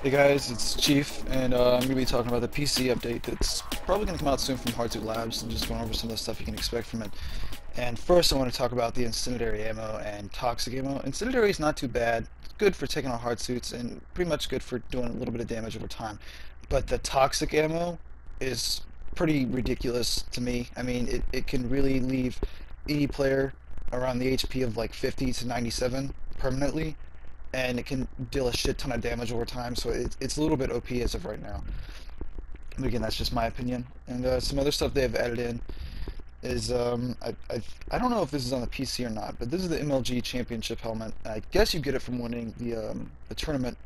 Hey guys, it's Chief, and I'm going to be talking about the PC update that's probably going to come out soon from Hardsuit Labs, and just going over some of the stuff you can expect from it. And first I want to talk about the incendiary ammo and toxic ammo. Incendiary is not too bad, it's good for taking on hardsuits, and pretty much good for doing a little bit of damage over time. But the toxic ammo is pretty ridiculous to me. I mean, it can really leave any player around the HP of like 50 to 97 permanently, and it can deal a shit ton of damage over time, so it's a little bit OP as of right now. But again, that's just my opinion. And some other stuff they have added in is, I don't know if this is on the PC or not, but this is the MLG Championship helmet. I guess you get it from winning the tournament,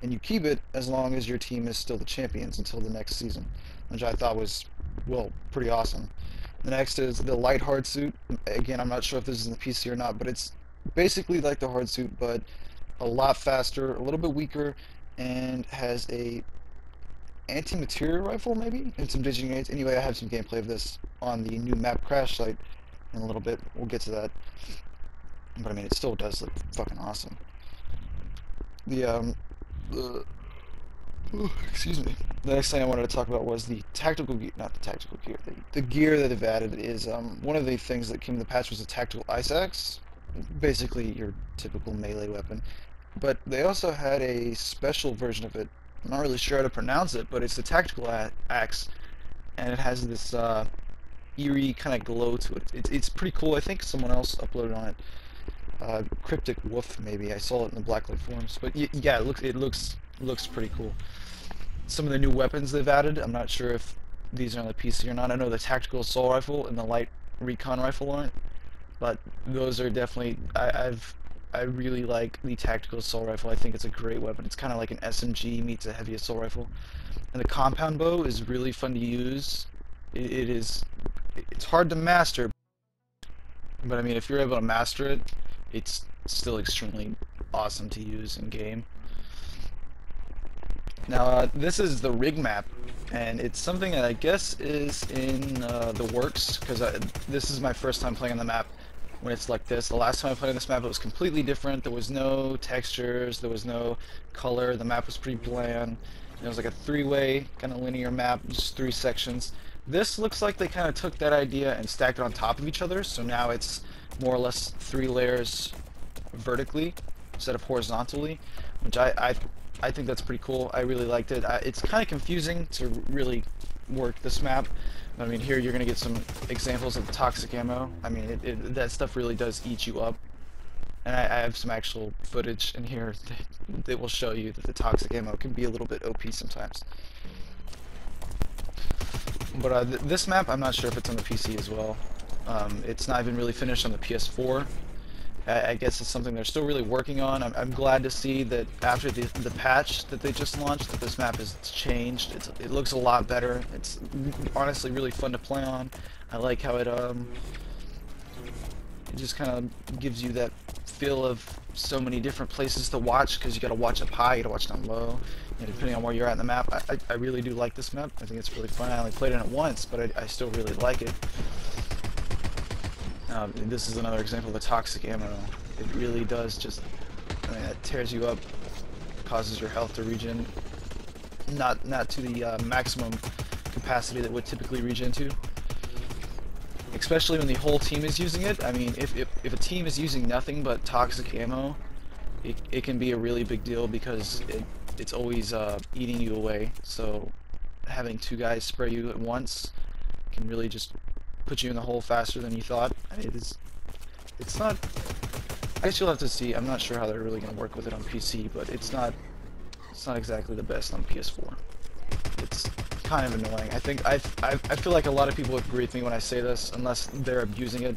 and you keep it as long as your team is still the champions until the next season, which I thought was, well, pretty awesome. The next is the light hard suit. Again, I'm not sure if this is in the PC or not, but it's basically like the hard suit, but a lot faster, a little bit weaker, and has a anti-material rifle maybe, and some digging aids. Anyway, I have some gameplay of this on the new map crash site in a little bit. We'll get to that. But I mean, it still does look fucking awesome. The excuse me. The next thing I wanted to talk about was the tactical gear, not the tactical gear. The gear that they've added is one of the things that came in the patch was a tactical ice axe, basically your typical melee weapon. But they also had a special version of it. I'm not really sure how to pronounce it, but it's the tactical axe, and it has this eerie kind of glow to it. It's pretty cool. I think someone else uploaded on it. Cryptic Wolf, maybe. I saw it in the Blacklight forums. But yeah, it looks pretty cool. Some of the new weapons they've added, I'm not sure if these are on the PC or not. I know the tactical assault rifle and the light recon rifle aren't, but those are definitely. I really like the tactical assault rifle. I think it's a great weapon. It's kind of like an SMG meets a heavy assault rifle. And the compound bow is really fun to use. It's hard to master, but I mean, if you're able to master it, it's still extremely awesome to use in game. Now, this is the rig map, and it's something that I guess is in the works, because this is my first time playing on the map when it's like this. The last time I played on this map, it was completely different. There was no textures, there was no color, the map was pretty bland. It was like a three-way kind of linear map, just three sections. This looks like they kind of took that idea and stacked it on top of each other, so now it's more or less 3 layers vertically instead of horizontally, which I think that's pretty cool. I really liked it. It's kind of confusing to really work this map. I mean, here you're going to get some examples of toxic ammo. I mean, that stuff really does eat you up. And I have some actual footage in here that will show you that the toxic ammo can be a little bit OP sometimes. But this map, I'm not sure if it's on the PC as well. It's not even really finished on the PS4. I guess it's something they're still really working on. I'm glad to see that after the patch that they just launched, that this map has changed. It looks a lot better. It's honestly really fun to play on. I like how it just kind of gives you that feel of so many different places to watch, because you got to watch up high, you got to watch down low, depending on where you're at in the map. I really do like this map. I think it's really fun. I only played it once, but I still really like it. This is another example of the toxic ammo. It really does just, I mean, it tears you up, causes your health to regen, not to the maximum capacity that would typically regen to. Especially when the whole team is using it. I mean, if a team is using nothing but toxic ammo, it can be a really big deal, because it's always eating you away. So having 2 guys spray you at once can really just put you in the hole faster than you thought. I mean, it's not. I guess you'll have to see. I'm not sure how they're really going to work with it on PC, but it's not exactly the best on PS4. It's kind of annoying. I feel like a lot of people agree with me when I say this, unless they're abusing it,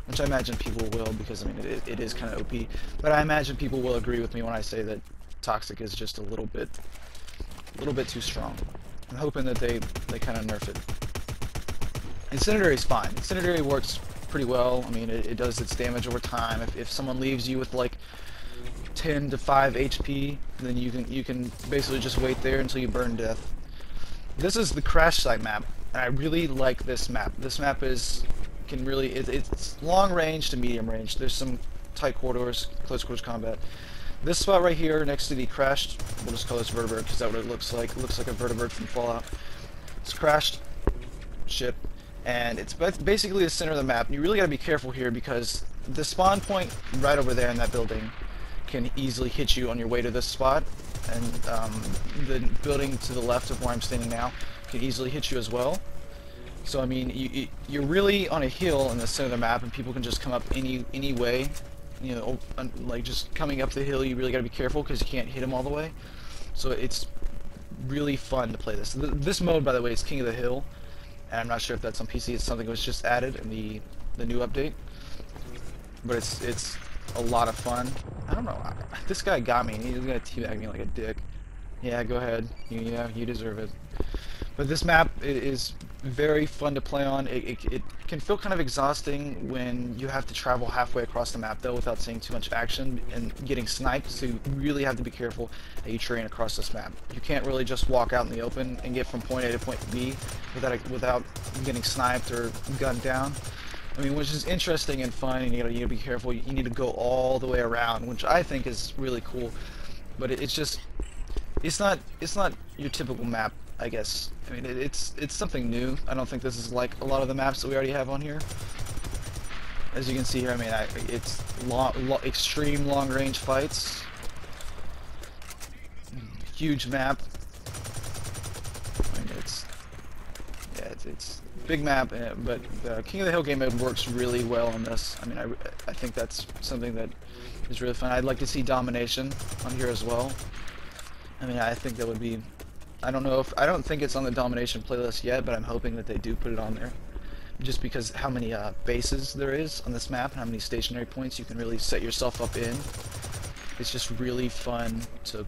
which I imagine people will, because I mean it is kind of OP. But I imagine people will agree with me when I say that toxic is just a little bit too strong. I'm hoping that they kind of nerf it. Incendiary is fine. Incendiary works pretty well. I mean, it does its damage over time. If someone leaves you with like 10 to 5 HP, then you can basically just wait there until you burn to death. This is the crash site map, and I really like this map. This map it's long range to medium range. There's some tight corridors, close quarters combat. This spot right here next to the crashed, we'll just call this vertibird because that's what it looks like. It looks like a vertibird from Fallout. It's a crashed ship, and it's basically the center of the map. You really got to be careful here because the spawn point right over there in that building can easily hit you on your way to this spot, and the building to the left of where I'm standing now can easily hit you as well. So I mean, you're really on a hill in the center of the map, and people can just come up any way. You know, like just coming up the hill, you really got to be careful because you can't hit them all the way. So it's really fun to play this. This mode, by the way, is King of the Hill, and I'm not sure if that's on PC. It's something that was just added in the new update, but it's a lot of fun. I don't know. This guy got me. He's gonna teabag me like a dick. Yeah, go ahead. Yeah, you deserve it. But this map is very fun to play on. It can feel kind of exhausting when you have to travel halfway across the map, though, without seeing too much action and getting sniped. So you really have to be careful that you train across this map. You can't really just walk out in the open and get from point A to point B without getting sniped or gunned down. I mean, which is interesting and fun, and you gotta be careful. You need to go all the way around, which I think is really cool. But it's not your typical map, I guess. I mean, it's something new. I don't think this is like a lot of the maps that we already have on here. As you can see here, I mean, it's extreme long-range fights. Huge map. I mean, it's big map, but the King of the Hill game mode works really well on this. I mean, I think that's something that is really fun. I'd like to see domination on here as well. I mean, I think that would be. I don't think it's on the domination playlist yet, but I'm hoping that they do put it on there. Just because how many bases there is on this map and how many stationary points you can really set yourself up in. It's just really fun to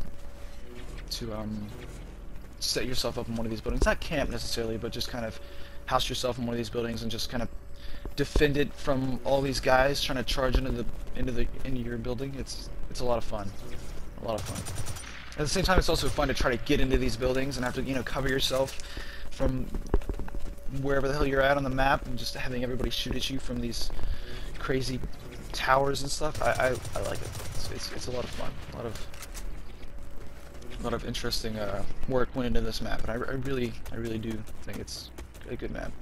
set yourself up in one of these buildings. Not camp necessarily, but just kind of house yourself in one of these buildings and just kind of defend it from all these guys trying to charge into your building. It's a lot of fun. A lot of fun. At the same time, it's also fun to try to get into these buildings and have to, you know, cover yourself from wherever the hell you're at on the map, and just having everybody shoot at you from these crazy towers and stuff. I like it. It's a lot of fun. A lot of interesting work went into this map, and I really do think it's a good map.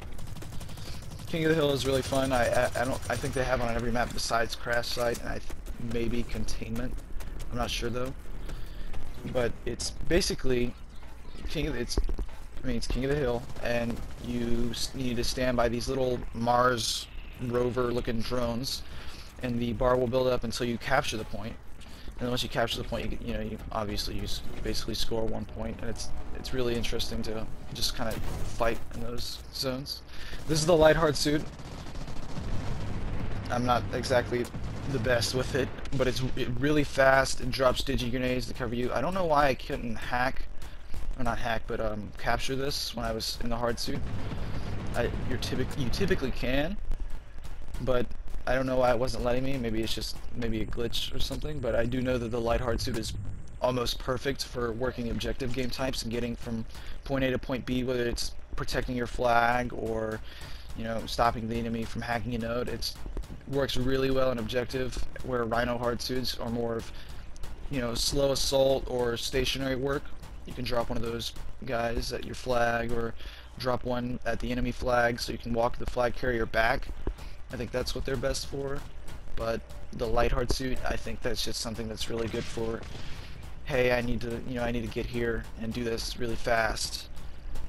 King of the Hill is really fun. I think they have it on every map besides Crash Site and maybe Containment. I'm not sure though. But it's basically it's King of the Hill, and you need to stand by these little Mars rover looking drones, and the bar will build up until you capture the point. And then once you capture the point, you obviously basically score 1 point, and it's really interesting to just kind of fight in those zones. This is the light hard suit. I'm not exactly the best with it, but it's really fast. It drops digi grenades to cover you. I don't know why I couldn't hack, or not hack, but capture this when I was in the hard suit. You typically can, but I don't know why it wasn't letting me. Maybe it's just a glitch or something. But I do know that the light hard suit is almost perfect for working objective game types and getting from point A to point B, whether it's protecting your flag or stopping the enemy from hacking a node. It works really well in objective, where Rhino hard suits are more of slow assault or stationary work. You can drop one of those guys at your flag, or drop one at the enemy flag so you can walk the flag carrier back. I think that's what they're best for. But the light hard suit, I think that's just something that's really good for, hey, I need to get here and do this really fast.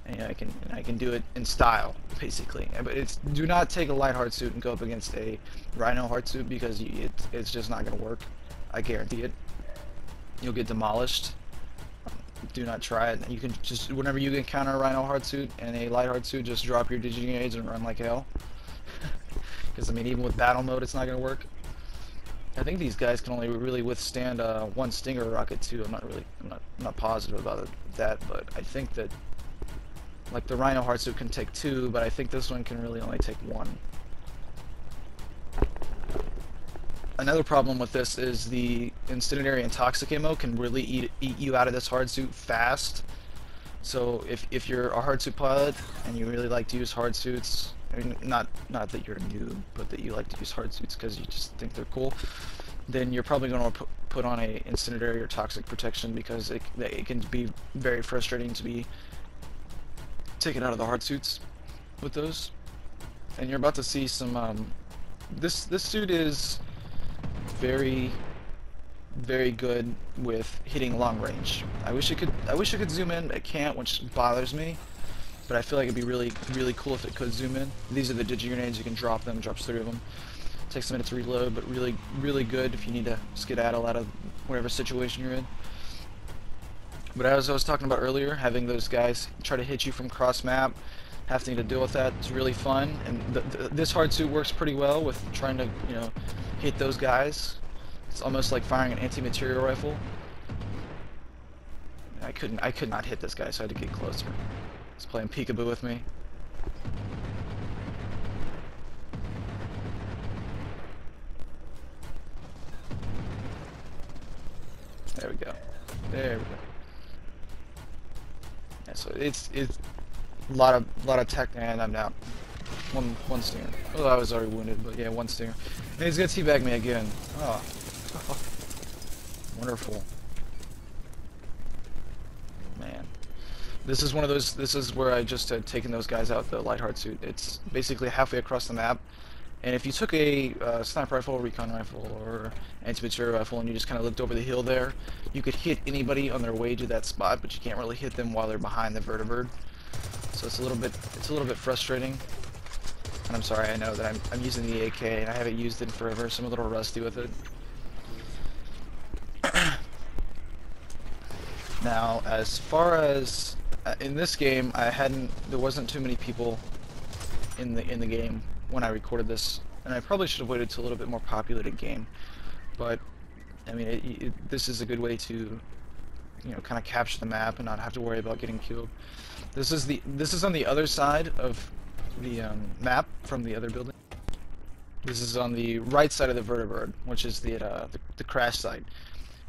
And I can do it in style, basically. But do not take a light hard suit and go up against a Rhino hard suit, because it's just not going to work. I guarantee it. You'll get demolished. Do not try it. You can just, whenever you encounter a Rhino hard suit and a light hard suit, just drop your digi grenades and run like hell. Because I mean, even with battle mode, it's not going to work. I think these guys can only really withstand one Stinger rocket too. I'm not positive about that, but I think that, like, the Rhino hard suit can take 2, but I think this one can really only take 1. Another problem with this is the incendiary and toxic ammo can really eat you out of this hard suit fast. So if you're a hard suit pilot and you really like to use hard suits, I mean, not that you're new, but that you like to use hard suits because you just think they're cool, then you're probably going to put on a incendiary or toxic protection, because it can be very frustrating to be taken out of the hard suits with those. And you're about to see some. This suit is very good with hitting long range. I wish it could zoom in. It can't, which bothers me. But I feel like it'd be really cool if it could zoom in. These are the digi grenades. You can drop them. Drops 3 of them. Takes a minute to reload, but really good if you need to skedaddle out of whatever situation you're in. But as I was talking about earlier, having those guys try to hit you from cross map, having to deal with that is really fun. And this hard suit works pretty well with trying to, you know, hit those guys. It's almost like firing an anti-material rifle. I could not hit this guy, so I had to get closer. He's playing peekaboo with me. There we go. There we go. Yeah, so it's a lot of tech, and I'm down. One stinger. Oh, I was already wounded, but yeah, 1 stinger. And he's gonna teabag me again. Oh. Wonderful. Man. This is one of those, this is where I just had taken those guys out, the light hard suit. It's basically halfway across the map. And if you took a sniper rifle, recon rifle, or anti-material rifle, and you just kind of looked over the hill there, you could hit anybody on their way to that spot, but you can't really hit them while they're behind the vertibird. So it's a little bit frustrating. And I'm sorry, I know that I'm using the AK and I haven't used it in forever, so I'm a little rusty with it. Now, as far as in this game, there wasn't too many people in the game when I recorded this, and I probably should have waited till a little bit more populated game. But I mean, this is a good way to, you know, kind of capture the map and not have to worry about getting killed. This is on the other side of the map from the other building. This is on the right side of the vertibird, which is the crash site,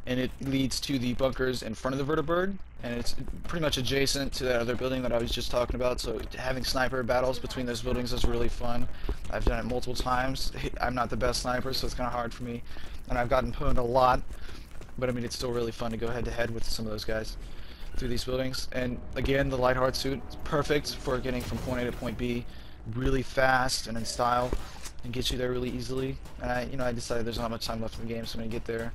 and it leads to the bunkers in front of the vertibird, and it's pretty much adjacent to that other building that I was just talking about. So having sniper battles between those buildings is really fun. I've done it multiple times. I'm not the best sniper, so it's kind of hard for me, and I've gotten pwned a lot. But I mean, it's still really fun to go head to head with some of those guys through these buildings. And again, the light hard suit is perfect for getting from point A to point B really fast and in style, and get you there really easily. And I decided there's not much time left in the game, so I'm gonna get there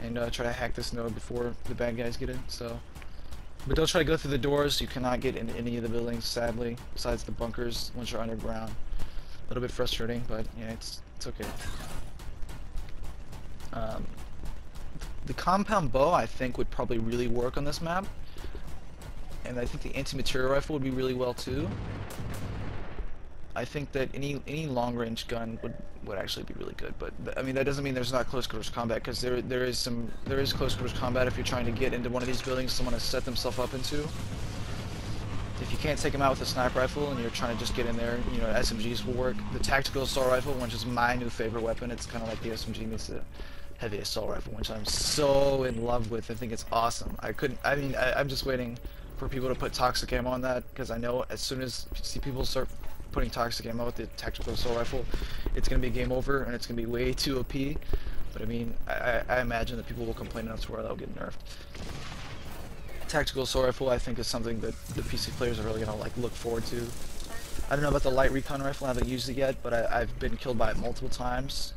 and try to hack this node before the bad guys get in. So, but don't try to go through the doors. You cannot get into any of the buildings, sadly, besides the bunkers once you're underground. A little bit frustrating, but yeah, it's okay. The compound bow, I think, would probably really work on this map, and I think the anti-material rifle would be really well too. I think that any long-range gun would actually be really good, but I mean, that doesn't mean there's not close quarters combat, because there is close quarters combat if you're trying to get into one of these buildings someone has set themselves up into. If you can't take them out with a sniper rifle and you're trying to just get in there, you know, SMGs will work. The tactical assault rifle, which is my new favorite weapon, it's kind of like the SMG meets the heavy assault rifle, which I'm so in love with. I think it's awesome. I'm just waiting for people to put toxic ammo on that, because I know as soon as you see people start putting toxic ammo with the tactical assault rifle, it's going to be game over and it's going to be way too OP. But I mean, I imagine that people will complain enough to where they'll get nerfed. Tactical assault rifle, I think, is something that the PC players are really going to like look forward to. I don't know about the light recon rifle, I haven't used it yet, but I've been killed by it multiple times.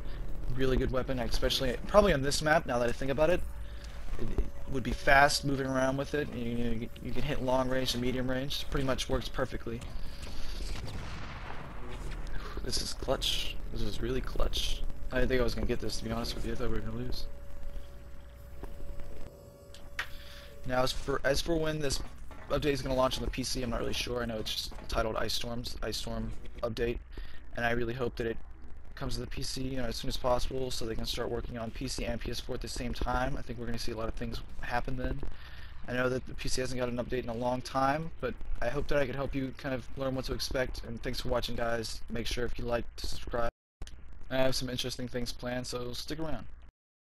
Really good weapon, especially probably on this map. Now that I think about it, it would be fast moving around with it. You can hit long range and medium range. It pretty much works perfectly. This is clutch. This is really clutch. I didn't think I was gonna get this, to be honest with you. I thought we were gonna lose. Now, as for when this update is gonna launch on the PC, I'm not really sure. I know it's just titled Ice Storm update, and I really hope that it comes to the PC, you know, as soon as possible, so they can start working on PC and PS4 at the same time. I think we're gonna see a lot of things happen then. I know that the PC hasn't got an update in a long time, but I hope that I could help you kind of learn what to expect. And thanks for watching, guys. Make sure, if you like, to subscribe. I have some interesting things planned, so stick around.